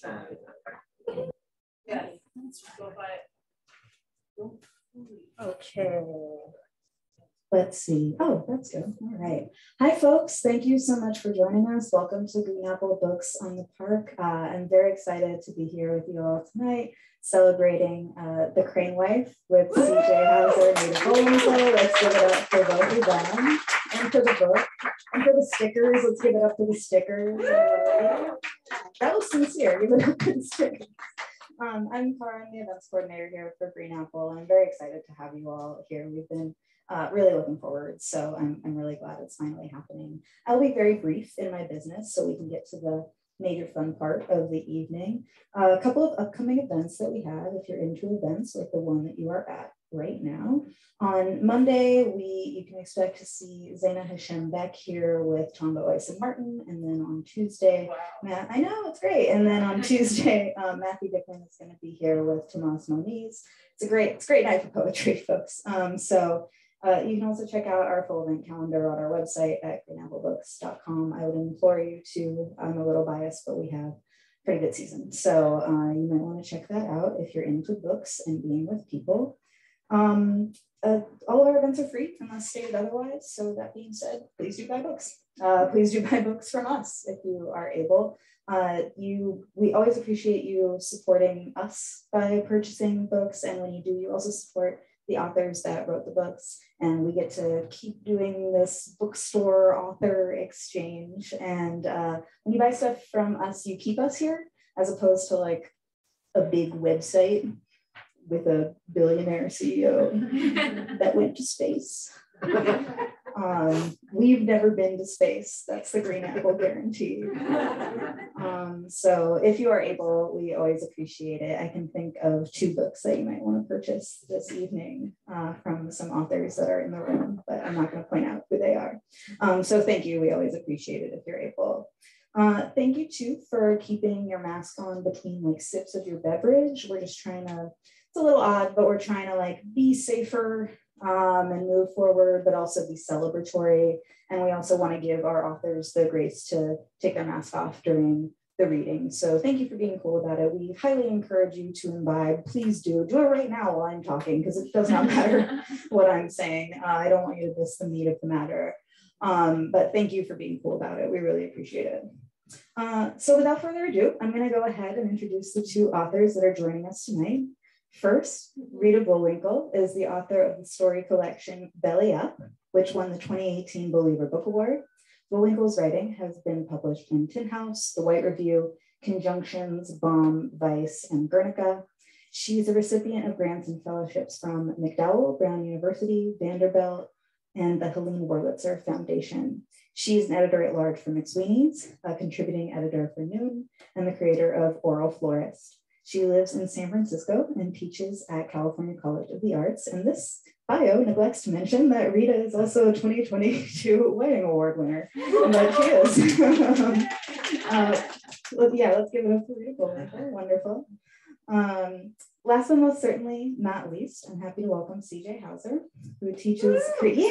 Yes. Okay. Let's see. Oh, that's good. All right. Hi, folks. Thank you so much for joining us. Welcome to Green Apple Books on the Park. I'm very excited to be here with you all tonight, celebrating The Crane Wife with CJ Hauser and Rita Bullwinkle. Let's give it up for both of them and for the book and for the stickers. Let's give it up for the stickers. That was sincere. Give it up for the stickers. I'm Cara, I'm the events coordinator here for Green Apple. I'm very excited to have you all here. We've been really looking forward, so I'm really glad it's finally happening. I'll be very brief in my business so we can get to the major fun part of the evening. A couple of upcoming events that we have, if you're into events like the one that you are at right now. On Monday, you can expect to see Zaina Hashem back here with Tombo Ice and Martin. And then on Tuesday, Matt, I know, it's great. And then on Tuesday, Matthew Dickman is going to be here with Tomas Moniz. It's a great night for poetry, folks. You can also check out our full event calendar on our website at greenapplebooks.com. I would implore you to, I'm a little biased, but we have a pretty good season. So you might want to check that out if you're into books and being with people. All of our events are free unless stated otherwise. So that being said, please do buy books. Please do buy books from us if you are able. We always appreciate you supporting us by purchasing books. And when you do, you also support the authors that wrote the books. And we get to keep doing this bookstore author exchange. And when you buy stuff from us, you keep us here as opposed to like a big website with a billionaire CEO that went to space. We've never been to space. That's the Green Apple guarantee. So if you are able, we always appreciate it. I can think of 2 books that you might want to purchase this evening from some authors that are in the room, but I'm not going to point out who they are. So thank you. We always appreciate it if you're able. Thank you too for keeping your mask on between like sips of your beverage. We're just trying to, it's a little odd, but we're trying to like be safer and move forward, but also be celebratory. And we also want to give our authors the grace to take their mask off during the reading. So thank you for being cool about it. We highly encourage you to imbibe. Please do it right now while I'm talking, because it does not matter what I'm saying. I don't want you to miss the meat of the matter. But thank you for being cool about it. We really appreciate it. So without further ado, I'm going to go ahead and introduce the 2 authors that are joining us tonight. First, Rita Bullwinkle is the author of the story collection Belly Up, which won the 2018 Believer Book Award. Bullwinkle's writing has been published in Tin House, The White Review, Conjunctions, Bomb, Vice, and Guernica. She's a recipient of grants and fellowships from McDowell, Brown University, Vanderbilt, and the Helene Wurlitzer Foundation. She's an editor-at-large for McSweeney's, a contributing editor for Noon, and the creator of Oral Florist. She lives in San Francisco and teaches at California College of the Arts. And this bio neglects to mention that Rita is also a 2022 Wedding Award winner, but she is. Let's give it up for Rita Bullwinkle. Wonderful. Last but most certainly, not least, I'm happy to welcome CJ Hauser, who teaches, CJ!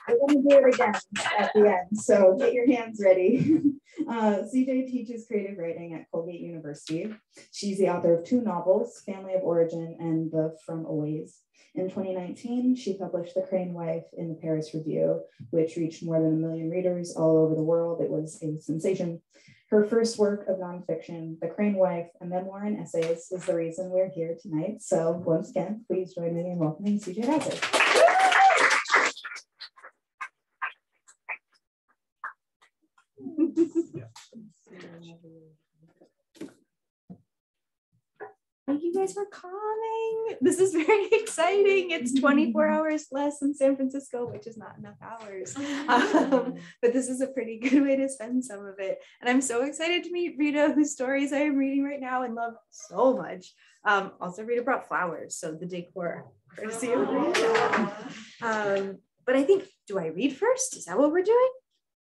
We're going to do it again at the end, so get your hands ready. CJ teaches creative writing at Colgate University. She's the author of 2 novels, Family of Origin and The From a Ways. In 2019, she published The Crane Wife in the Paris Review, which reached more than 1 million readers all over the world. It was a sensation. Her first work of nonfiction, The Crane Wife, a memoir and essays, is the reason we're here tonight. So once again, please join me in welcoming CJ Hauser. Thank you guys for coming. This is very exciting. It's 24 hours less than San Francisco, which is not enough hours. But this is a pretty good way to spend some of it. And I'm so excited to meet Rita, whose stories I am reading right now and love so much. Also, Rita brought flowers, so the decor courtesy of Rita. But I think, do I read first? Is that what we're doing?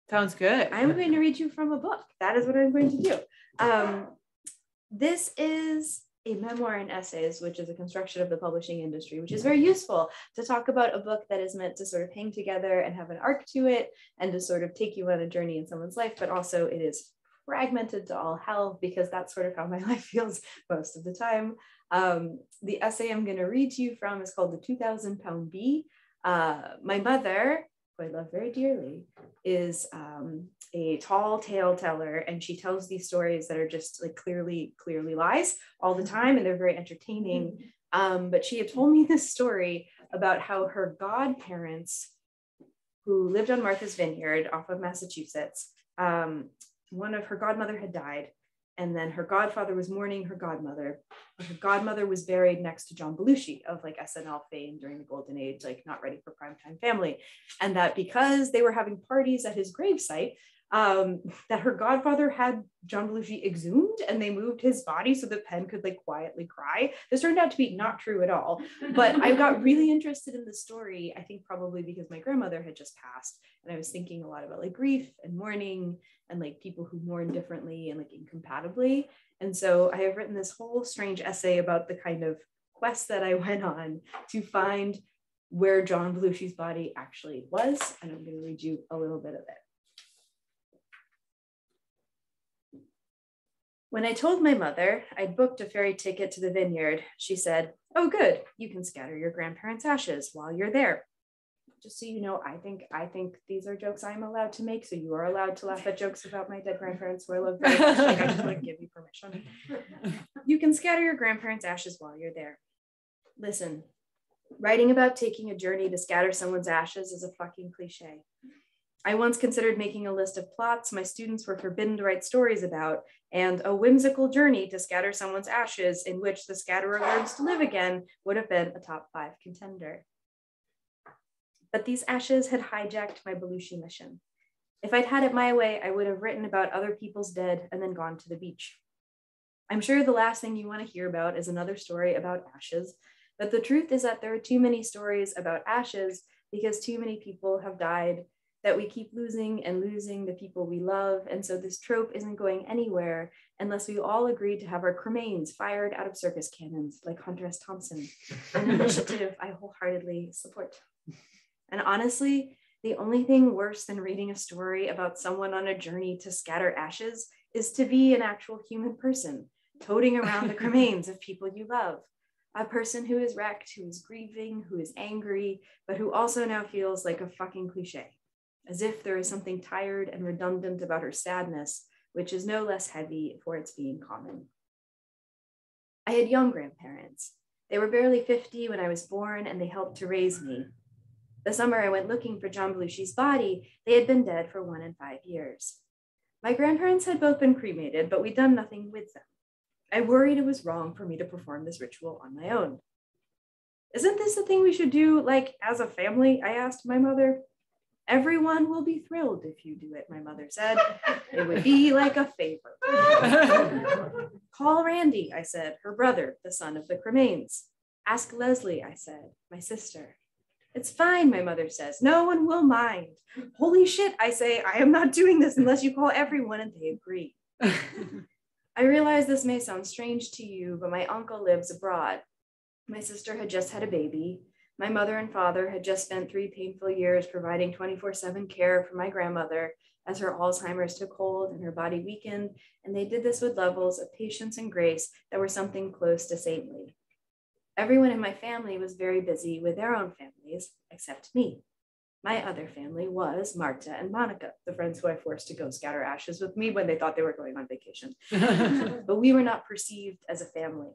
Sounds good. I'm going to read you from a book. That is what I'm going to do. This is a memoir and essays, which is a construction of the publishing industry, which is very useful to talk about a book that is meant to sort of hang together and have an arc to it and to sort of take you on a journey in someone's life, but also it is fragmented to all hell, because that's sort of how my life feels most of the time. The essay I'm going to read to you from is called The 2,000-Pound Bee. My mother, who I love very dearly, is a tall tale teller, and she tells these stories that are just like clearly lies all the time, and they're very entertaining. But she had told me this story about how her godparents, who lived on Martha's Vineyard off of Massachusetts, one of her godmother had died, and then her godfather was mourning her godmother. Her godmother was buried next to John Belushi of like SNL fame during the golden age, like not ready for primetime family. And that because they were having parties at his gravesite, that her godfather had John Belushi exhumed, and they moved his body so that Penn could like quietly cry. This turned out to be not true at all, but I got really interested in the story, I think probably because my grandmother had just passed, and I was thinking a lot about like grief and mourning and like people who mourn differently and like incompatibly. And so I have written this whole strange essay about the kind of quest that I went on to find where John Belushi's body actually was, and I'm going to read you a little bit of it. When I told my mother I'd booked a ferry ticket to the vineyard, she said, "Oh, good, you can scatter your grandparents' ashes while you're there." Just so you know, I think these are jokes I'm allowed to make, so you are allowed to laugh at jokes about my dead grandparents who I love very much. Like, I just want to give you permission. You can scatter your grandparents' ashes while you're there. Listen, writing about taking a journey to scatter someone's ashes is a fucking cliche. I once considered making a list of plots my students were forbidden to write stories about, and a whimsical journey to scatter someone's ashes in which the scatterer learns to live again would have been a top 5 contender. But these ashes had hijacked my Belushi mission. If I'd had it my way, I would have written about other people's dead and then gone to the beach. I'm sure the last thing you want to hear about is another story about ashes, but the truth is that there are too many stories about ashes because too many people have died, that we keep losing and losing the people we love. And so this trope isn't going anywhere unless we all agree to have our cremains fired out of circus cannons like Hunter S. Thompson, an initiative I wholeheartedly support. And honestly, the only thing worse than reading a story about someone on a journey to scatter ashes is to be an actual human person, toting around the cremains of people you love. A person who is wrecked, who is grieving, who is angry, but who also now feels like a fucking cliche, as if there is something tired and redundant about her sadness, which is no less heavy for its being common. I had young grandparents. They were barely 50 when I was born, and they helped to raise me. The summer I went looking for John Belushi's body, they had been dead for 1 and 5 years. My grandparents had both been cremated, but we'd done nothing with them. I worried it was wrong for me to perform this ritual on my own. Isn't this the thing we should do, like, as a family? I asked my mother. Everyone will be thrilled if you do it, my mother said. It would be like a favor. Call Randy, I said, her brother, the son of the cremains. Ask Leslie, I said, my sister. It's fine, my mother says. No one will mind. Holy shit, I say, I am not doing this unless you call everyone and they agree. I realize this may sound strange to you, but my uncle lives abroad. My sister had just had a baby. My mother and father had just spent 3 painful years providing 24/7 care for my grandmother as her Alzheimer's took hold and her body weakened, and they did this with levels of patience and grace that were something close to saintly. Everyone in my family was very busy with their own families, except me. My other family was Marta and Monica, the friends who I forced to go scatter ashes with me when they thought they were going on vacation. But we were not perceived as a family.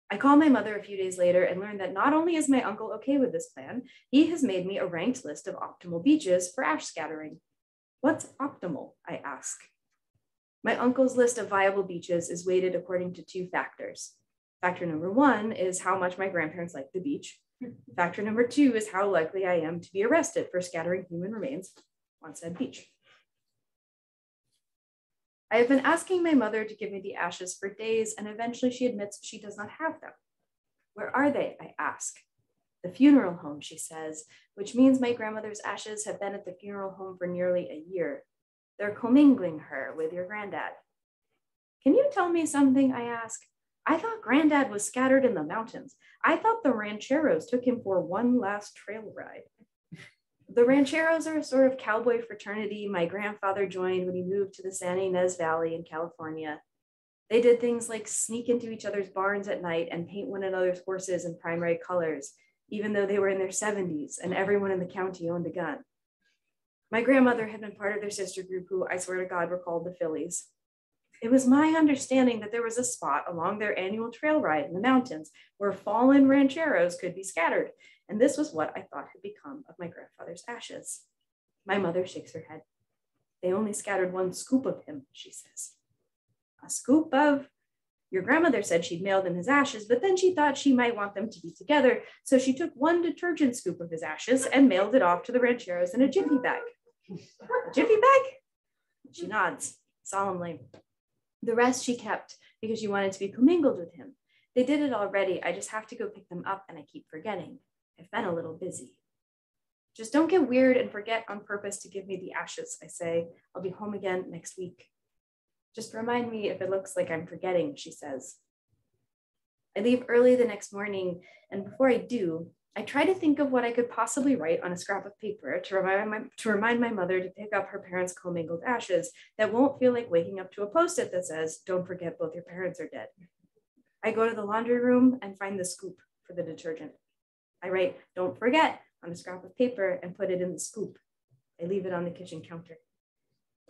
I called my mother a few days later and learned that not only is my uncle okay with this plan, he has made me a ranked list of optimal beaches for ash scattering. What's optimal? I ask. My uncle's list of viable beaches is weighted according to 2 factors. Factor number 1 is how much my grandparents like the beach. Factor number 2 is how likely I am to be arrested for scattering human remains on said beach. I have been asking my mother to give me the ashes for days, and eventually she admits she does not have them. Where are they? I ask. The funeral home, she says, which means my grandmother's ashes have been at the funeral home for nearly a year. They're commingling her with your granddad. Can you tell me something? I ask. I thought Granddad was scattered in the mountains. I thought the rancheros took him for one last trail ride. The rancheros are a sort of cowboy fraternity my grandfather joined when he moved to the San Ynez Valley in California. They did things like sneak into each other's barns at night and paint one another's horses in primary colors, even though they were in their 70s and everyone in the county owned a gun. My grandmother had been part of their sister group who, I swear to God, were called the Phillies. It was my understanding that there was a spot along their annual trail ride in the mountains where fallen rancheros could be scattered, and this was what I thought had become of my grandfather's ashes. My mother shakes her head. They only scattered one scoop of him, she says. A scoop of? Your grandmother said she'd mailed him his ashes, but then she thought she might want them to be together, so she took one detergent scoop of his ashes and mailed it off to the rancheros in a jiffy bag. A jiffy bag? She nods solemnly. The rest she kept because she wanted to be commingled with him. They did it already. I just have to go pick them up and I keep forgetting. I've been a little busy. Just don't get weird and forget on purpose to give me the ashes, I say. I'll be home again next week. Just remind me if it looks like I'm forgetting, she says. I leave early the next morning, and before I do, I try to think of what I could possibly write on a scrap of paper to remind my mother to pick up her parents' commingled ashes that won't feel like waking up to a post-it that says, don't forget both your parents are dead. I go to the laundry room and find the scoop for the detergent. I write, don't forget, on a scrap of paper and put it in the scoop. I leave it on the kitchen counter.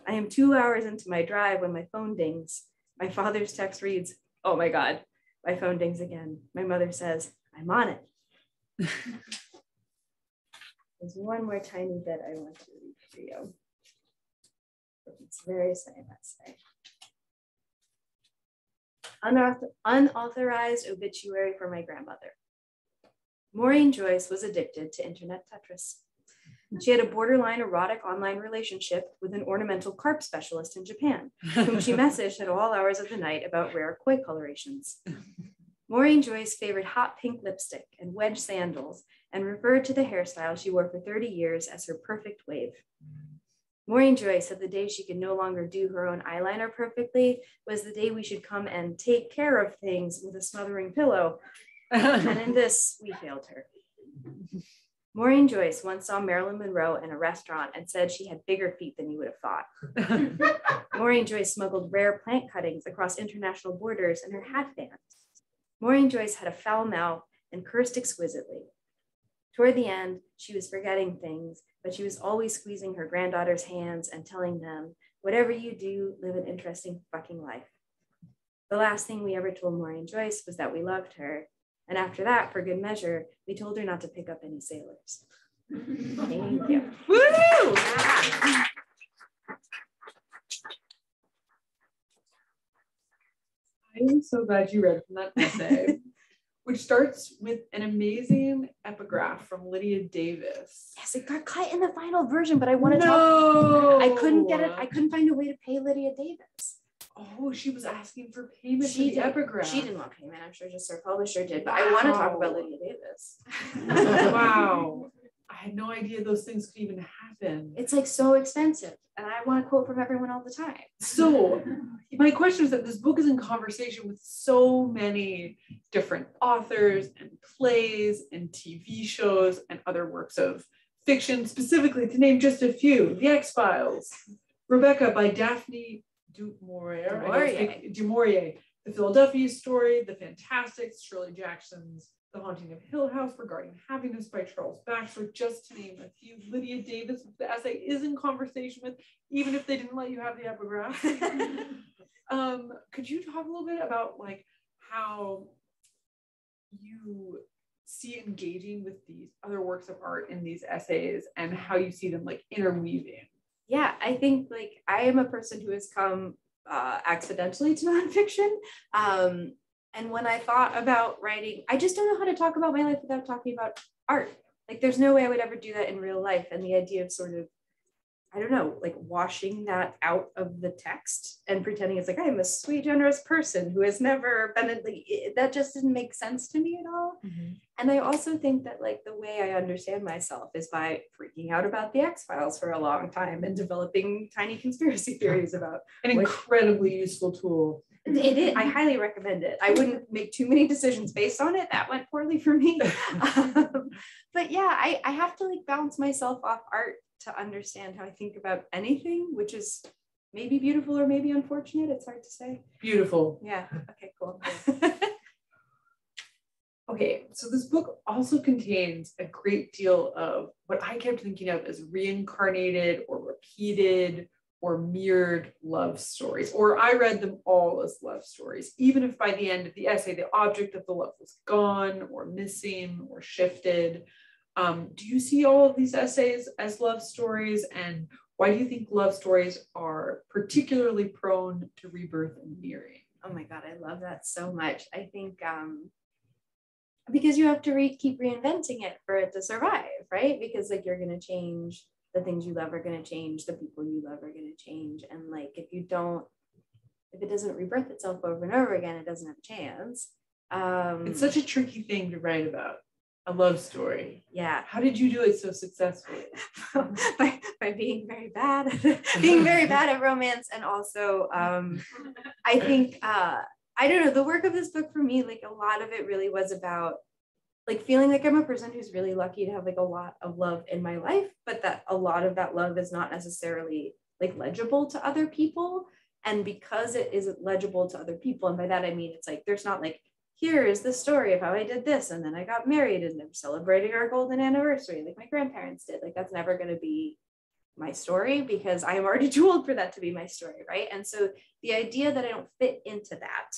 I am 2 hours into my drive when my phone dings. My father's text reads, oh my God. My phone dings again. My mother says, I'm on it. There's one more tiny bit I want to read for you. It's very sad, let's say. Unauthorized obituary for my grandmother. Maureen Joyce was addicted to internet Tetris. She had a borderline erotic online relationship with an ornamental carp specialist in Japan, whom she messaged at all hours of the night about rare koi colorations. Maureen Joyce favored hot pink lipstick and wedge sandals and referred to the hairstyle she wore for 30 years as her perfect wave. Maureen Joyce said the day she could no longer do her own eyeliner perfectly was the day we should come and take care of things with a smothering pillow. And in this, we failed her. Maureen Joyce once saw Marilyn Monroe in a restaurant and said she had bigger feet than you would have thought. Maureen Joyce smuggled rare plant cuttings across international borders in her hat band. Maureen Joyce had a foul mouth and cursed exquisitely. Toward the end, she was forgetting things, but she was always squeezing her granddaughter's hands and telling them, whatever you do, live an interesting fucking life. The last thing we ever told Maureen Joyce was that we loved her. And after that, for good measure, we told her not to pick up any sailors. Thank you. Woo! I am so glad you read from that essay, which starts with an amazing epigraph from Lydia Davis. Yes, it got cut in the final version, but I want to talk. I couldn't get it. I couldn't find a way to pay Lydia Davis. Oh, she was asking for payment for the epigraph. She didn't want payment. I'm sure just her publisher did, but I want to talk about Lydia Davis. Wow. I had no idea those things could even happen. It's like so expensive, and I want to quote from everyone all the time. So my question is that this book is in conversation with so many different authors and plays and TV shows and other works of fiction, specifically to name just a few, The X-Files, Rebecca by Daphne du Maurier, The Philadelphia Story, The Fantastics, Shirley Jackson's The Haunting of Hill House, Regarding Happiness by Charles Batchelor, just to name a few. Lydia Davis, the essay is in conversation with, even if they didn't let you have the epigraph. Could you talk a little bit about like how you see engaging with these other works of art in these essays and how you see them like interweaving? Yeah, I think like I am a person who has come accidentally to nonfiction. And when I thought about writing, I just don't know how to talk about my life without talking about art. Like there's no way I would ever do that in real life. And the idea of sort of I don't know, like washing that out of the text and pretending it's like, I'm a sweet, generous person who has never been, that just didn't make sense to me at all. Mm-hmm. And I also think that like the way I understand myself is by freaking out about the X-Files for a long time and developing tiny conspiracy theories about an incredibly useful tool. It is. I highly recommend it. I wouldn't make too many decisions based on it. That went poorly for me. But yeah, I have to like bounce myself off art to understand how I think about anything, which is maybe beautiful or maybe unfortunate. It's hard to say. Beautiful. Yeah. Okay, cool. Okay, so this book also contains a great deal of what I kept thinking of as reincarnated or repeated or mirrored love stories, or I read them all as love stories, even if by the end of the essay, the object of the love was gone or missing or shifted. Do you see all of these essays as love stories? And why do you think love stories are particularly prone to rebirth and mirroring? Oh my God, I love that so much. I think because you have to keep reinventing it for it to survive, right? Because like you're going to change, the things you love are going to change, the people you love are going to change. And like, if it doesn't rebirth itself over and over again, it doesn't have a chance. It's such a tricky thing to write about, a love story. Yeah. How did you do it so successfully? by being very bad, being very bad at romance. And also, I think, I don't know, the work of this book for me, like a lot of it really was about like feeling like I'm a person who's really lucky to have like a lot of love in my life, but that a lot of that love is not necessarily like legible to other people. And because it is legible to other people, and by that I mean it's like there's not like, here is the story of how I did this and then I got married and I'm celebrating our golden anniversary like my grandparents did. Like that's never going to be my story because I am already too old for that to be my story, right? And so the idea that I don't fit into that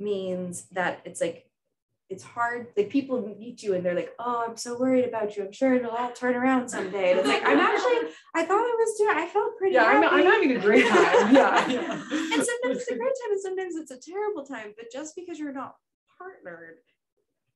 means that it's like it's hard. Like people meet you and they're like, oh, I'm so worried about you. I'm sure it'll all turn around someday. And it's like, I thought I felt pretty happy. I'm having a great time. Yeah. And sometimes it's a great time and sometimes it's a terrible time. But just because you're not partnered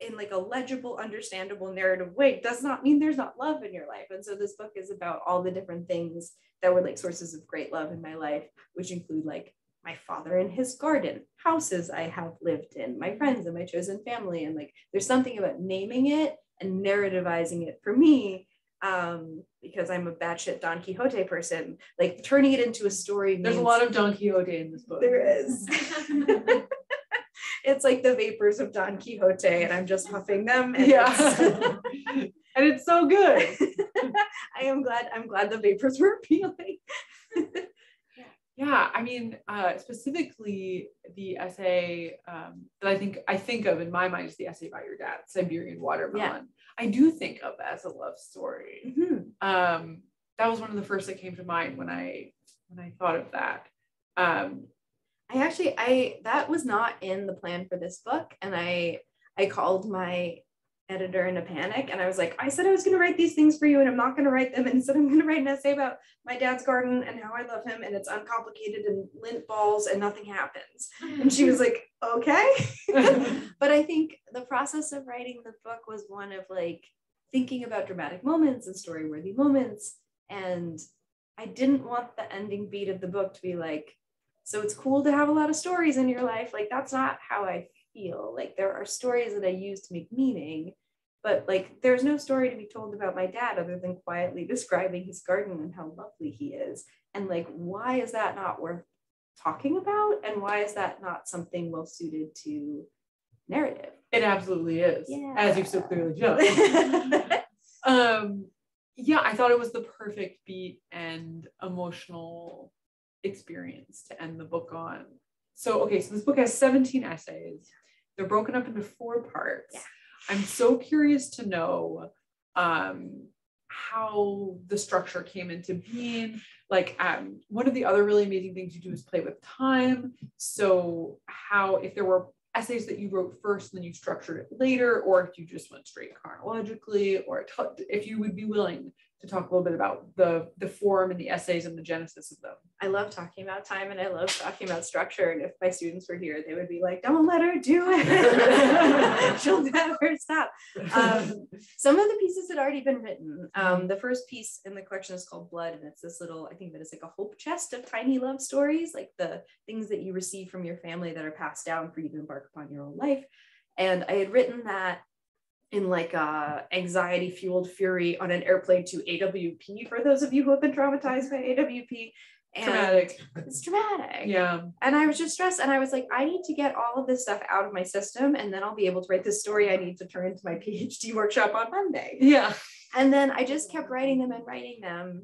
in like a legible, understandable narrative way does not mean there's not love in your life. And so this book is about all the different things that were like sources of great love in my life, which include like my father and his garden, houses I have lived in, my friends and my chosen family. And like, there's something about naming it and narrativizing it for me, because I'm a batshit Don Quixote person, like turning it into a story. There's a lot of Don Quixote in this book. There is. It's like the vapors of Don Quixote and I'm just huffing them. And yeah. And it's so good. I'm glad the vapors were appealing. Yeah, I mean, specifically the essay that I think of in my mind is the essay about your dad, Siberian Watermelon. Yeah. I do think of as a love story. Mm-hmm. That was one of the first that came to mind when I thought of that. That was not in the plan for this book, and I called my editor in a panic and I was like, I said I was going to write these things for you and I'm not going to write them, and instead I'm going to write an essay about my dad's garden and how I love him and it's uncomplicated and lint balls and nothing happens. And she was like, okay. But I think the process of writing the book was one of like thinking about dramatic moments and story-worthy moments, and I didn't want the ending beat of the book to be like, so it's cool to have a lot of stories in your life. Like that's not how I feel. Like there are stories that I use to make meaning, but like there's no story to be told about my dad other than quietly describing his garden and how lovely he is. And like, why is that not worth talking about? And why is that not something well suited to narrative? It absolutely is, yeah. As you've so clearly shown. Yeah, I thought it was the perfect beat and emotional experience to end the book on. So this book has 17 essays. They're broken up into 4 parts. Yeah. I'm so curious to know how the structure came into being. Like one of the other really amazing things you do is play with time. So how, if there were essays that you wrote first and then you structured it later, or if you just went straight chronologically, or if you would be willing to talk a little bit about the form and the essays and the genesis of them. I love talking about time and I love talking about structure. And if my students were here, they would be like, don't let her do it. She'll never stop. Some of the pieces had already been written. The first piece in the collection is called Blood. And it's this little, I think that it's like a hope chest of tiny love stories, like the things that you receive from your family that are passed down for you to embark upon your own life. And I had written that in like anxiety fueled fury on an airplane to AWP, for those of you who have been traumatized by AWP. And traumatic. It's traumatic. Yeah. And I was just stressed, and I was like, I need to get all of this stuff out of my system, and then I'll be able to write this story I need to turn into my PhD workshop on Monday. Yeah. And then I just kept writing them,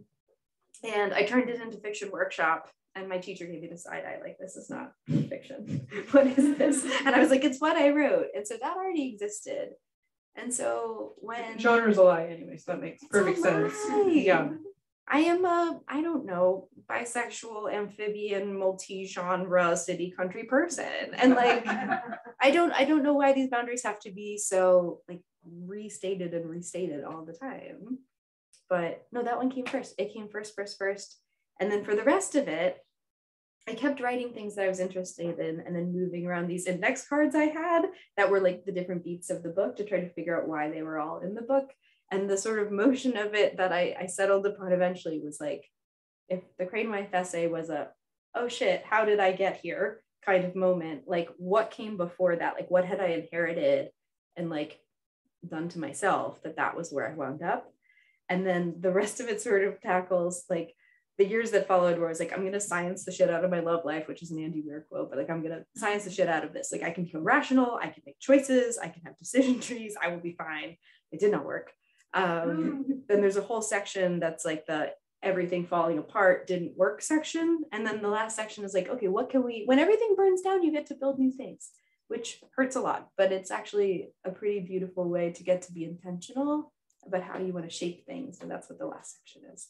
and I turned it into fiction workshop. And my teacher gave me the side eye, like, this is not fiction. What is this? And I was like, it's what I wrote. And so that already existed. And so when Genre's a lie anyway, so that makes perfect sense. Yeah. I am I don't know, bisexual, amphibian, multi-genre, city, country person. And like, I don't know why these boundaries have to be so like restated all the time. But no, that one came first. It came first. And then for the rest of it, I kept writing things that I was interested in and then moving around these index cards I had that were like the different beats of the book to try to figure out why they were all in the book. And the sort of motion of it that I settled upon eventually was like, if the Crane Wife essay was a, oh shit, how did I get here kind of moment, like what came before that? Like what had I inherited and like done to myself that was where I wound up. And then the rest of it sort of tackles like the years that followed where I was like, I'm going to science the shit out of my love life, which is an Andy Weir quote, but like, I'm going to science the shit out of this. Like I can become rational, I can make choices, I can have decision trees, I will be fine. It did not work. Then there's a whole section that's like the everything falling apart didn't work section. And then the last section is like, okay, what can we, when everything burns down, you get to build new things, which hurts a lot, but it's actually a pretty beautiful way to get to be intentional about how you want to shape things. And that's what the last section is.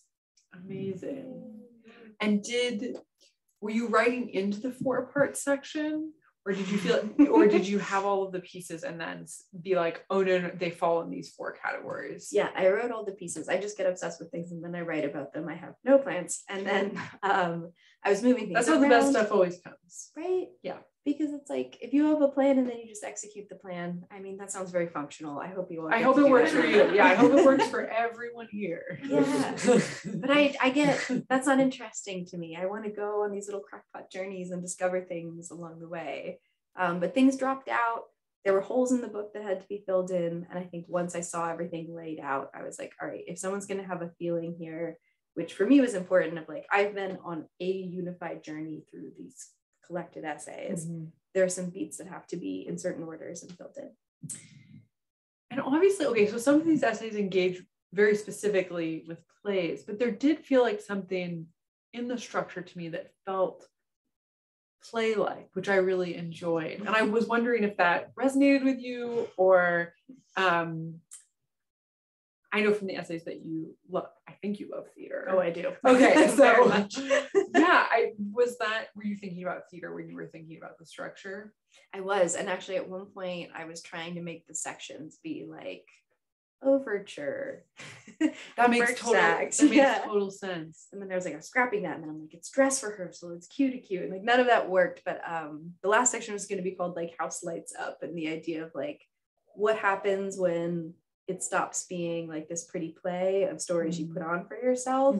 Amazing. And were you writing into the 4-part section, or did you feel, or did you have all of the pieces and then be like, oh no, they fall in these 4 categories? Yeah, I wrote all the pieces. I just get obsessed with things and then I write about them. I have no plans. And then I was moving things. That's how the best stuff always comes. Right? Yeah. Because it's like, if you have a plan and then you just execute the plan, I mean, that sounds very functional. I hope you all. I hope it works for you. Yeah, I hope it works for everyone here. Yeah. But I get, that's not interesting to me. I want to go on these little crackpot journeys and discover things along the way. But things dropped out. There were holes in the book that had to be filled in. And I think once I saw everything laid out, I was like, all right, if someone's going to have a feeling here, which for me was important, of like, I've been on a unified journey through these collected essays. There are some beats that have to be in certain orders and filled in. And obviously, okay, so some of these essays engage very specifically with plays, but there did feel like something in the structure to me that felt play-like, which I really enjoyed. And I was wondering if that resonated with you, or I know from the essays that you love, I think you love theater. Oh, I do. Okay, Very so much. Yeah, were you thinking about theater when you were thinking about the structure? I was, and actually at one point I was trying to make the sections be like overture. That makes total sense. And then I was like, I'm scrapping that, and then I'm like, it's dress rehearsal, it's cue to cue, and like none of that worked. But the last section was going to be called like House Lights Up, and the idea of like what happens when it stops being like this pretty play of stories you put on for yourself,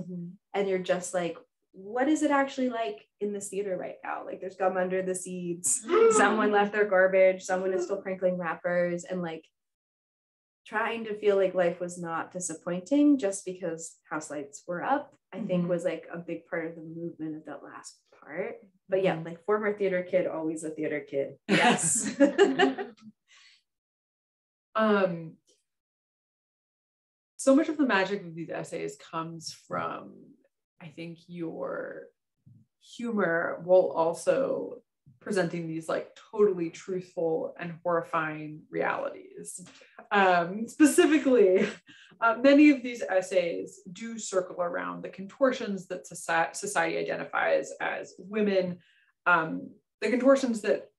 and you're just like, what is it actually like in this theater right now? Like there's gum under the seats, someone left their garbage, someone is still crinkling wrappers, and like trying to feel like life was not disappointing just because house lights were up, I think was like a big part of the movement of that last part. But yeah, like former theater kid, always a theater kid. Yes. So much of the magic of these essays comes from, I think, your humor, while also presenting these like totally truthful and horrifying realities. Specifically, many of these essays do circle around the contortions that society identifies as women, the contortions that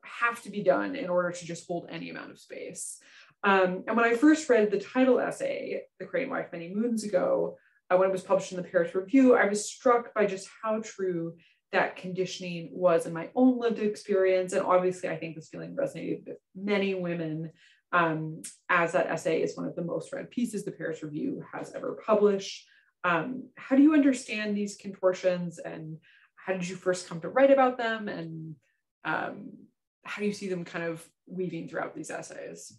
have to be done in order to just hold any amount of space. And when I first read the title essay, The Crane Wife, many moons ago, when it was published in the Paris Review, I was struck by just how true that conditioning was in my own lived experience. And obviously, I think this feeling resonated with many women, as that essay is one of the most read pieces the Paris Review has ever published. How do you understand these contortions, and how did you first come to write about them, and how do you see them kind of weaving throughout these essays?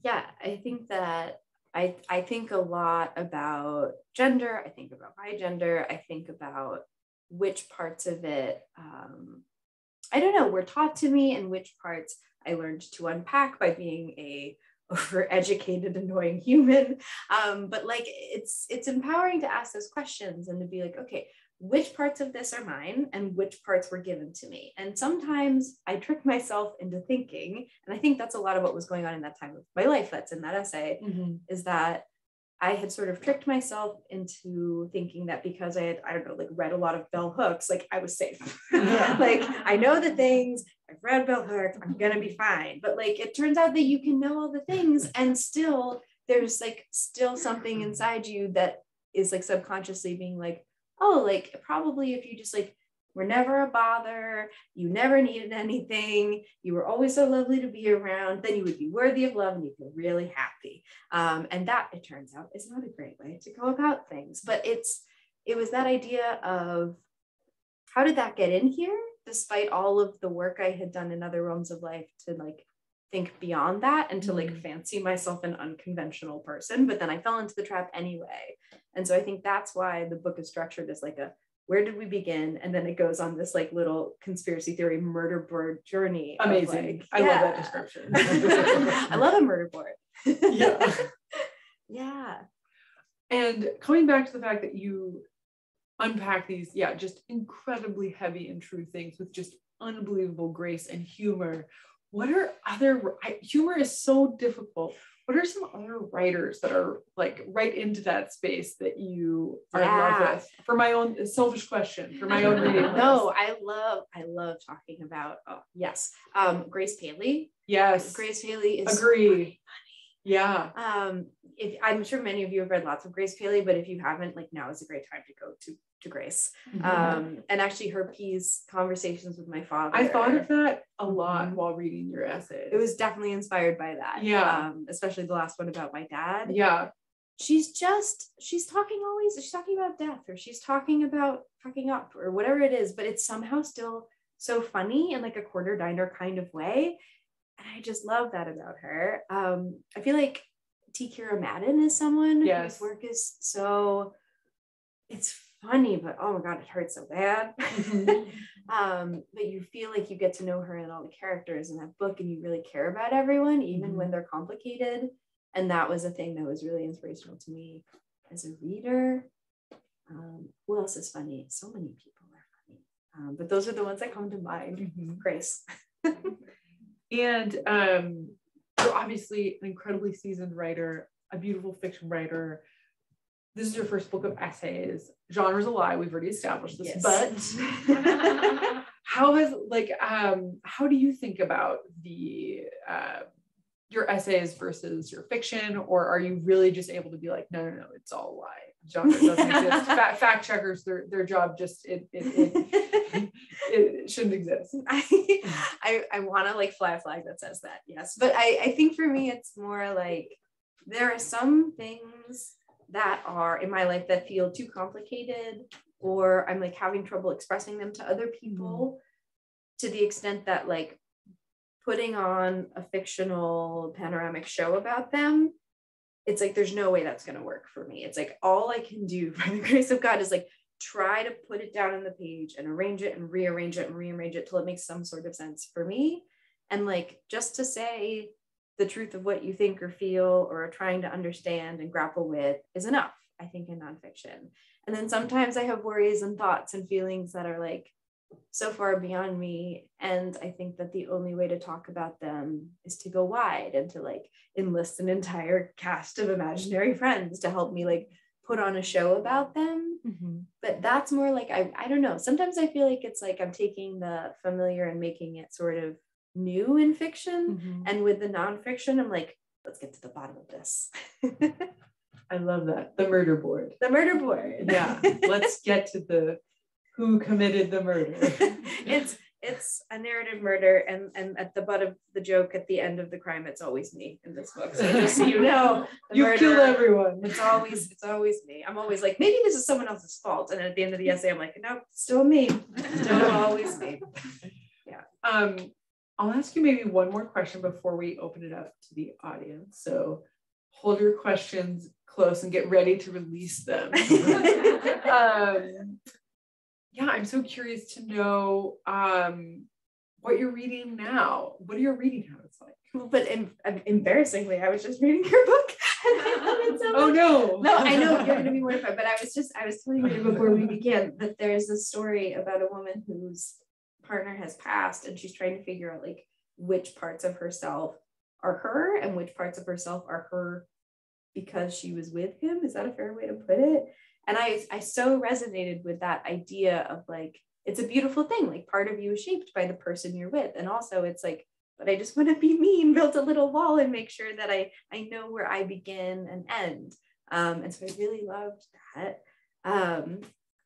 Yeah, I think that I think a lot about gender. I think about my gender. I think about which parts of it, I don't know, were taught to me, and which parts I learned to unpack by being a overeducated, annoying human. But like, it's empowering to ask those questions and to be like, okay, which parts of this are mine and which parts were given to me? And sometimes I trick myself into thinking, and I think that's a lot of what was going on in that time of my life that's in that essay, is that I had sort of tricked myself into thinking that because I had, I don't know, like read a lot of bell hooks, like I was safe. Like, I know the things, I've read bell hooks, I'm gonna be fine. But like, it turns out that you can know all the things and still there's like still something inside you that is like subconsciously being like, oh, like probably if you just like were never a bother, you never needed anything, you were always so lovely to be around, then you would be worthy of love and you'd feel really happy. And that, it turns out, is not a great way to go about things. But it was that idea of, how did that get in here, despite all of the work I had done in other realms of life to like think beyond that and to like fancy myself an unconventional person. But then I fell into the trap anyway. And so I think that's why the book is structured as like a, where did we begin? And then it goes on this like little conspiracy theory murder board journey. Amazing. Like, I love that description. I love a murder board. Yeah. Yeah. And coming back to the fact that you unpack these, just incredibly heavy and true things with just unbelievable grace and humor. What are other, humor is so difficult. What are some other writers that are like right into that space that you are in love with? For my own selfish question, for my own reading list. No, I love talking about, Grace Paley. Yes. Grace Paley is Agree. so funny. Yeah. If I'm sure many of you have read lots of Grace Paley, but if you haven't, like now is a great time to go to Grace. And actually her piece, Conversations with My Father. I thought of that a lot while reading your essay. It was definitely inspired by that. Yeah. Especially the last one about my dad. Yeah. She's talking about death, or she's talking about fucking up or whatever it is, but it's somehow still so funny in like a quarter diner kind of way. And I just love that about her. I feel like T. Kira Madden is someone whose work is so, it's funny, but oh my God, it hurts so bad. But you feel like you get to know her and all the characters in that book, and you really care about everyone, even when they're complicated. And that was a thing that was really inspirational to me as a reader. Who else is funny? So many people are funny. But those are the ones that come to mind. Grace. And you're obviously an incredibly seasoned writer, a beautiful fiction writer. This is your first book of essays. Genre's a lie. We've already established this. Yes. But how do you think about the your essays versus your fiction, or are you really just able to be like, no, it's all a lie? Genre doesn't exist. Fact checkers, their job just it shouldn't exist. I want to like fly a flag that says that, yes. But I think for me, it's more like there are some things that are in my life that feel too complicated, or I'm like having trouble expressing them to other people to the extent that like putting on a fictional panoramic show about them, it's like there's no way that's going to work for me. It's like all I can do by the grace of God is like try to put it down on the page and arrange it and rearrange it and rearrange it till it makes some sort of sense for me. And like just to say the truth of what you think or feel or are trying to understand and grapple with is enough, I think, in nonfiction. And then sometimes I have worries and thoughts and feelings that are like so far beyond me, and I think that the only way to talk about them is to go wide and to like enlist an entire cast of imaginary friends to help me like put on a show about them. But that's more like I don't know, sometimes I feel like it's like I'm taking the familiar and making it sort of new in fiction, and with the nonfiction I'm like let's get to the bottom of this. I love that. The murder board. The murder board. Yeah. Let's get to the who committed the murder. It's a narrative murder, and at the butt of the joke at the end of the crime, it's always me in this book. So just so you know, You killed everyone. It's always me. I'm always like, maybe this is someone else's fault, and at the end of the essay, I'm like, nope, still me. Still always me. Yeah. I'll ask you maybe one more question before we open it up to the audience. So hold your questions close and get ready to release them. Yeah, I'm so curious to know what you're reading now. What are your reading habits like? But embarrassingly, I was just reading your book. And I love it so much. Oh no! No, I know you're going to be mortified, but I was telling you before we began that there's a story about a woman whose partner has passed, and she's trying to figure out like which parts of herself are her and which parts of herself are her because she was with him. Is that a fair way to put it? And I so resonated with that idea of like, it's a beautiful thing. Like part of you is shaped by the person you're with. And also it's like, but I just want to be me and build a little wall and make sure that I know where I begin and end. And so I really loved that.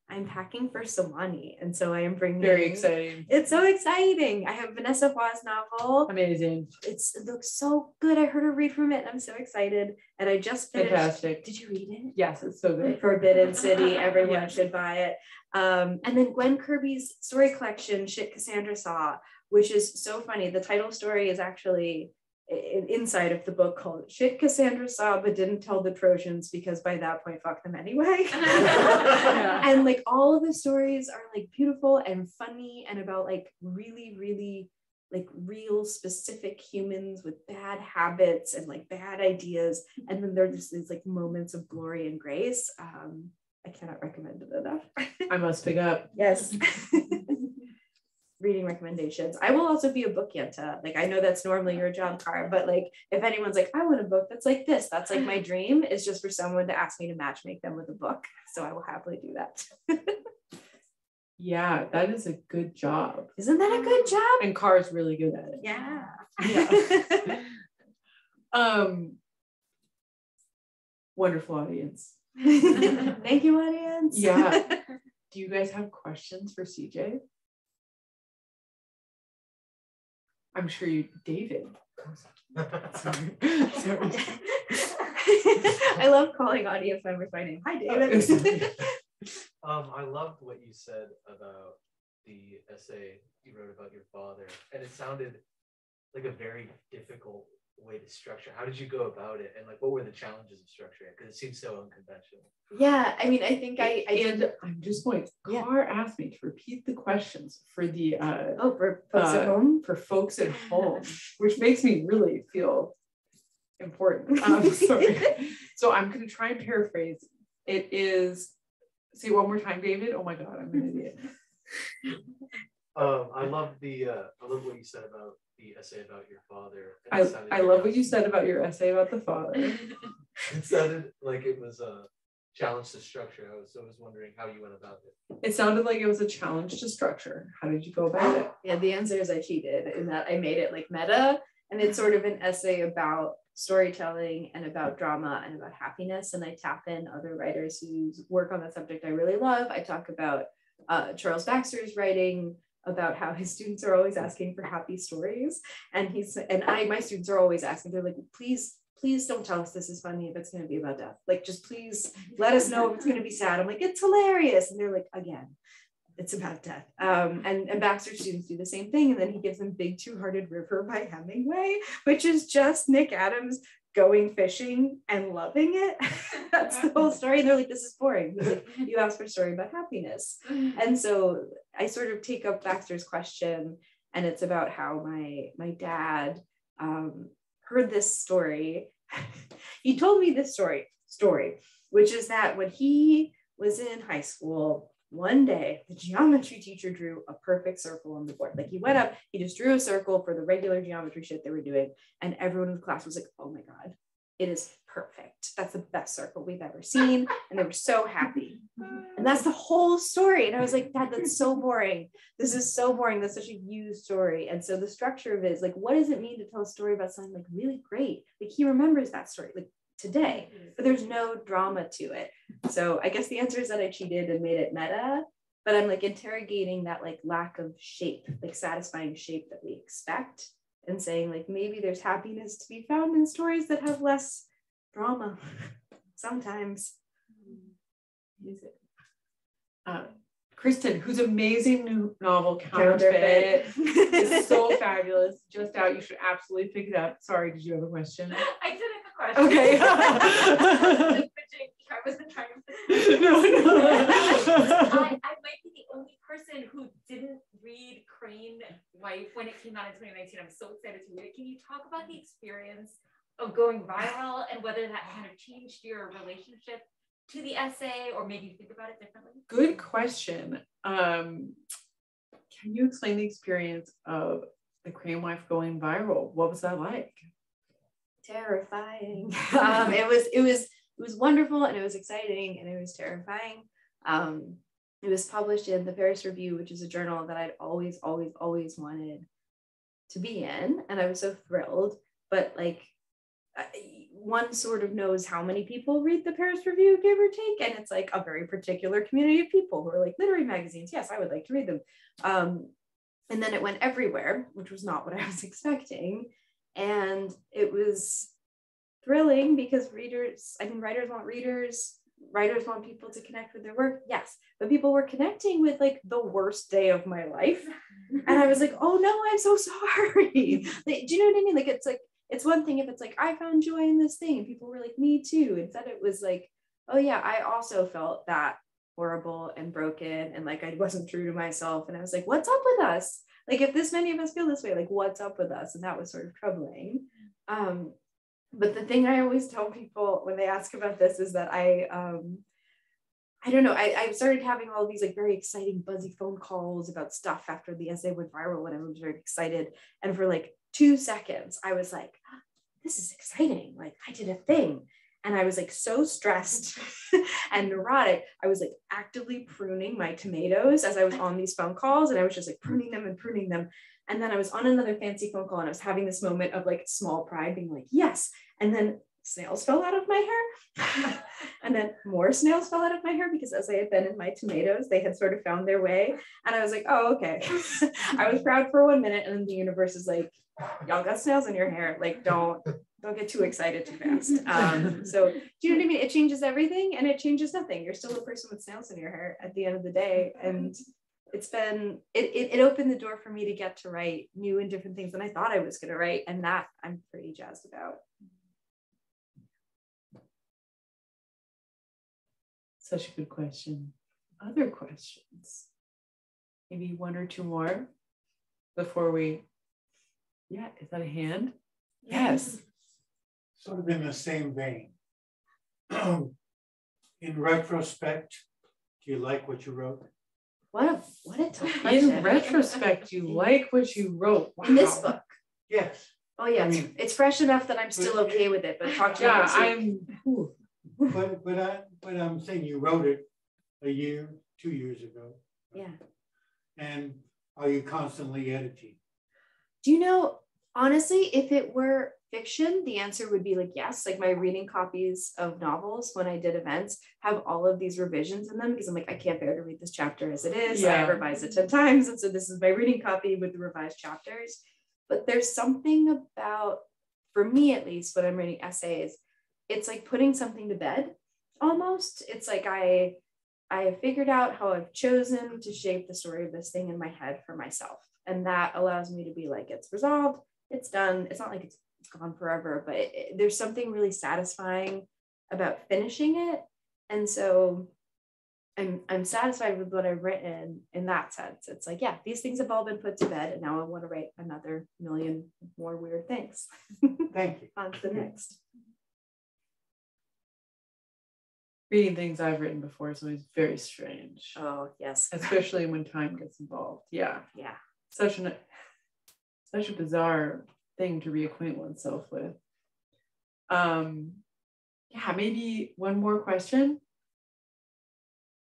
I'm packing for Somani, and so I am bringing. Very exciting. It's so exciting. I have Vanessa Hua's novel. Amazing. It looks so good. I heard her read from it. I'm so excited, and I just finished. Fantastic. Did you read it? Yes, it's so good. Forbidden City. Everyone should buy it. And then Gwen Kirby's story collection, Shit Cassandra Saw, which is so funny. The title story is actually inside of the book called Shit Cassandra Saw but Didn't Tell the Trojans because by that point fuck them anyway. Yeah. And like all of the stories are like beautiful and funny and about like really like real specific humans with bad habits and like bad ideas, and then there's just these like moments of glory and grace. I cannot recommend it enough. I must pick up. Yes. Reading recommendations. I will also be a book yenta. Like I know that's normally your job, Car, but like if anyone's like, I want a book that's like this, that's like my dream is just for someone to ask me to match make them with a book. So I will happily do that. Yeah, that is a good job. Isn't that a good job? And Car's really good at it. Yeah. Yeah. Wonderful audience. Thank you, audience. Yeah. Do you guys have questions for CJ? I'm sure you, David. Sorry. I love calling audience members by name. Hi, David. I loved what you said about the essay you wrote about your father, and it sounded like a very difficult way to structure. How did you go about it, and like what were the challenges of structuring it? Because it seems so unconventional. Yeah, I mean, I think I did. I'm just going. Car asked me to repeat the questions for the for folks at home. For folks at home, which makes me really feel important. Sorry. So I'm going to try and paraphrase. It is. Say it one more time, David. Oh my God, I'm an idiot. I love what you said about the essay about your father. I love what you said about your essay about the father. It sounded like it was a challenge to structure. I was wondering how you went about it. It sounded like it was a challenge to structure. How did you go about it? Yeah, the answer is I cheated in that I made it like meta, and it's sort of an essay about storytelling and about drama and about happiness. And I tap in other writers whose work on that subject I really love. I talk about Charles Baxter's writing about how his students are always asking for happy stories. And my students are always asking, they're like, please don't tell us this is funny if it's going to be about death. Like, just please let us know if it's going to be sad. I'm like, it's hilarious. And they're like, again, it's about death. And Baxter's students do the same thing. And then he gives them Big Two-Hearted River by Hemingway, which is just Nick Adams going fishing and loving it. That's the whole story. And they're like, this is boring. He's like, you asked for a story about happiness. And so I sort of take up Baxter's question, and it's about how my dad heard this story. He told me this story, which is that when he was in high school, one day the geometry teacher drew a perfect circle on the board. Like he went up, he just drew a circle for the regular geometry shit they were doing, and everyone in the class was like, oh my God, it is perfect. That's the best circle we've ever seen. And they were so happy. And that's the whole story. And I was like, Dad, that's so boring. This is so boring. That's such a used story. And so the structure of it is like, what does it mean to tell a story about something like really great? Like he remembers that story like today, but there's no drama to it. So I guess the answer is that I cheated and made it meta, but I'm like interrogating that like lack of shape, like satisfying shape that we expect, and saying like, maybe there's happiness to be found in stories that have less drama sometimes. Music. Kristen, whose amazing new novel Counterfeit is so fabulous, just out. You should absolutely pick it up. Sorry, did you have a question? I did have a question. Okay. I wasn't trying to. No. I might be the only person who didn't read Crane Wife when it came out in 2019. I'm so excited to read it. Can you talk about the experience of going viral and whether that kind of changed your relationship to the essay, or maybe you think about it differently? Good question. Can you explain the experience of the Crane Wife going viral? What was that like? Terrifying. It was wonderful, and it was exciting, and it was terrifying. It was published in the Paris Review, which is a journal that I'd always wanted to be in, and I was so thrilled. But like, one sort of knows how many people read the Paris Review, give or take, and it's like a very particular community of people who are like literary magazines. Yes, I would like to read them. And then it went everywhere, which was not what I was expecting. And it was thrilling because writers want readers, writers want people to connect with their work. Yes, but people were connecting with like the worst day of my life. And I was like, oh no, I'm so sorry. Like, do you know what I mean? Like, it's one thing if it's like, I found joy in this thing, and people were like, me too. Instead, it was like, oh yeah, I also felt that horrible and broken, and like I wasn't true to myself. And I was like, what's up with us? Like, if this many of us feel this way, like what's up with us? And that was sort of troubling. But the thing I always tell people when they ask about this is that I don't know, I started having all these like very exciting buzzy phone calls about stuff after the essay went viral, and I was very excited. And for like 2 seconds, I was like, this is exciting. Like I did a thing. And I was like so stressed and neurotic. I was like actively pruning my tomatoes as I was on these phone calls. And I was just like pruning them and pruning them. And then I was on another fancy phone call, and I was having this moment of like small pride, being like, yes. And then snails fell out of my hair. And then more snails fell out of my hair because as I had been in my tomatoes, they had sort of found their way. And I was like, oh, okay. I was proud for 1 minute. And then the universe is like, y'all got snails in your hair. Like, don't get too excited too fast. So do you know what I mean? It changes everything, and it changes nothing. You're still a person with snails in your hair at the end of the day. And it opened the door for me to get to write new and different things than I thought I was going to write. And that I'm pretty jazzed about. Such a good question. Other questions? Maybe 1 or 2 more before we, yeah, is that a hand? Yes. Sort of in the same vein. In retrospect, do you like what you wrote? What a tough question. In retrospect, you like what you wrote. Wow. In this book? Yes. Oh yeah, I mean, it's fresh enough that I'm still okay with it. But talk to me. But I'm saying you wrote it a year, 2 years ago. Yeah. And are you constantly editing? Do you know, honestly, if it were fiction, the answer would be like yes. Like my reading copies of novels when I did events have all of these revisions in them because I'm like, I can't bear to read this chapter as it is. Yeah. I revise it 10 times. And so this is my reading copy with the revised chapters. But there's something about, for me at least, when I'm reading essays, it's like putting something to bed almost. It's like I figured out how I've chosen to shape the story of this thing in my head for myself. And that allows me to be like, it's resolved, it's done. It's not like it's gone forever, but there's something really satisfying about finishing it. And so I'm satisfied with what I've written in that sense. It's like, yeah, these things have all been put to bed, and now I want to write another million more weird things. Thank you. On to the next. Reading things I've written before is always very strange. Oh, yes. Especially when time gets involved. Yeah. Yeah. Such a bizarre thing to reacquaint oneself with. Yeah, maybe one more question.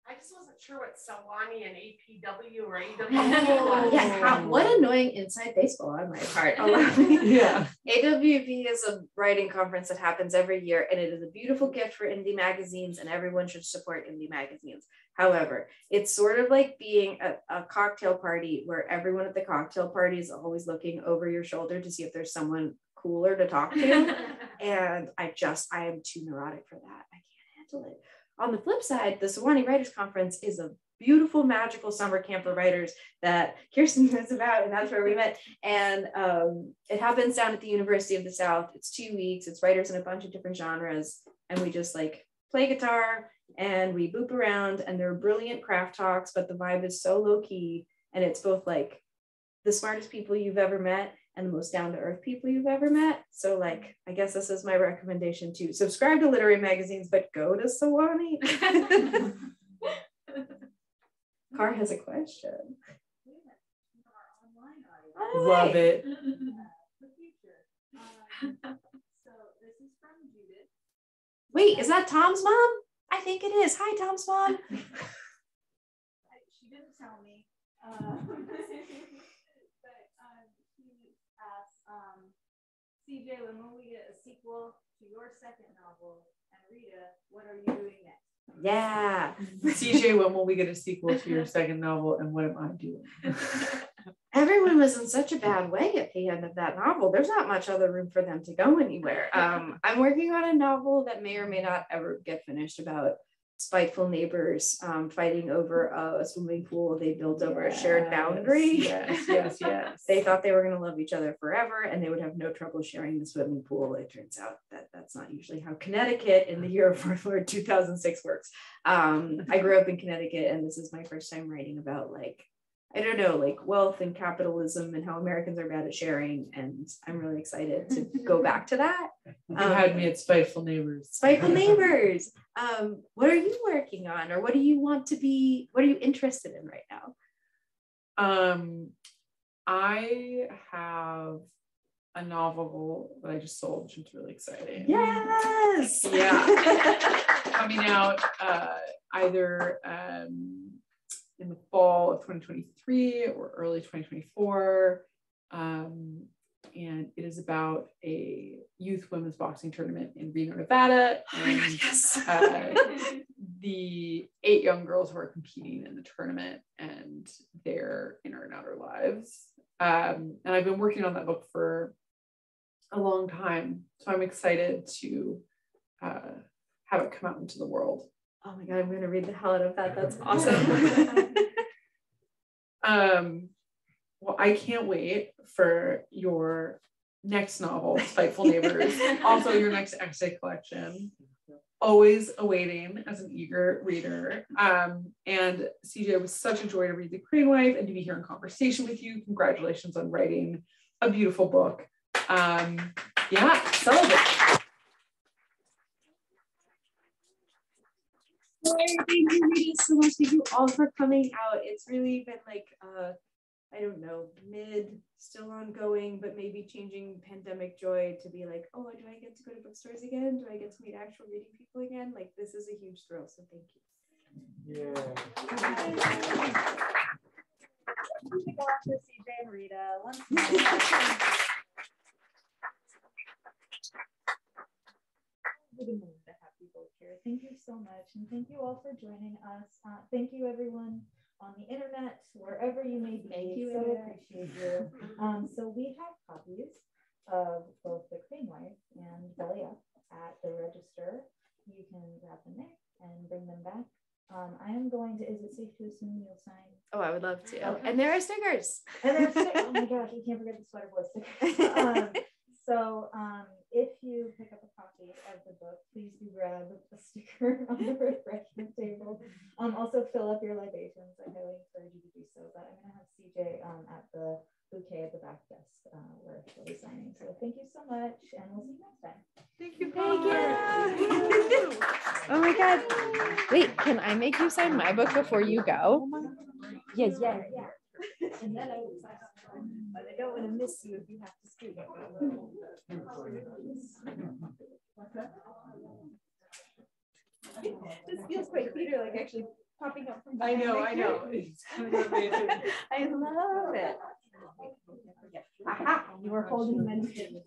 I just wasn't sure what Sawani and APW or AW Oh. Yeah, what annoying inside baseball on my part. Yeah. AWB is a writing conference that happens every year, and it is a beautiful gift for indie magazines, and everyone should support indie magazines. However, it's sort of like being a cocktail party where everyone at the cocktail party is always looking over your shoulder to see if there's someone cooler to talk to. And I am too neurotic for that. I can't handle it. On the flip side, the Sewanee Writers Conference is a beautiful, magical summer camp for writers that Kirsten knows about, and that's where we met. And it happens down at the University of the South. It's 2 weeks. It's writers in a bunch of different genres, and we just like play guitar and we boop around. And there are brilliant craft talks, but the vibe is so low key, and it's both like the smartest people you've ever met and the most down-to-earth people you've ever met. So like, I guess this is my recommendation too. Subscribe to literary magazines, but go to Sewanee. Car has a question. Love it. So this is from Judith. Wait, is that Tom's mom? I think it is. Hi, Tom's mom. She didn't tell me. She asks, CJ, when will we get a sequel to your second novel? And Rita, what are you doing next? Yeah. CJ, when will we get a sequel to your second novel, and what am I doing? Everyone was in such a bad way at the end of that novel. There's not much other room for them to go anywhere. I'm working on a novel that may or may not ever get finished about spiteful neighbors fighting over a swimming pool they built over a shared boundary. Yes. They thought they were going to love each other forever and they would have no trouble sharing the swimming pool. It turns out that that's not usually how Connecticut in the year of our Lord 2006 works. I grew up in Connecticut, and this is my first time writing about wealth and capitalism and how Americans are bad at sharing. And I'm really excited to go back to that. You had me at Spiteful Neighbors. Spiteful Neighbors. What are you working on, or what do you want to be? What are you interested in right now? I have a novel that I just sold, which is really exciting. Yes. Yeah. Coming out either in the fall of 2023 or early 2024. And it is about a youth women's boxing tournament in Reno, Nevada. And Yes. The 8 young girls who are competing in the tournament and their inner and outer lives. And I've been working on that book for a long time. So I'm excited to have it come out into the world. Oh my God, I'm going to read the hell out of that. That's awesome. Well, I can't wait for your next novel, Spiteful Neighbors, also your next essay collection. Always awaiting as an eager reader. And CJ, it was such a joy to read The Crane Wife and to be here in conversation with you. Congratulations on writing a beautiful book. Yeah, celebrate. Thank you, Rita, so much. Thank you all for coming out. It's really been like, I don't know, still ongoing, but maybe changing pandemic joy to be like, oh, do I get to go to bookstores again? Do I get to meet actual reading people again? Like, this is a huge thrill, so thank you. Yeah. Thank you for CJ and Rita. Once more. To have people here. Thank you so much, and thank you all for joining us. Thank you, everyone on the internet, wherever you may be. Thank you. So appreciate you. So we have copies of both The Crane Wife and Belly Up at the register. You can grab them there and bring them back. I am going to, is it safe to assume you'll sign? Oh, I would love to. Okay. And there are stickers. And there's, oh my gosh, we can't forget the Sweater Boy stickers. So if you pick up a copy of the book, please do grab a sticker on the refreshment table. Also fill up your libations. I highly encourage you to do so. But I'm going to have CJ at the bouquet at the back desk where she'll be signing. So thank you so much, and we'll see you next time. Thank you. Thank you. Oh my God. Wait, can I make you sign my book before you go? Yeah. And then I will sign off. But I don't want to miss you if you have to scoot. This feels quite theater like actually popping up from behind. I know. It's kind of amazing. I love it. Aha, you are holding many things.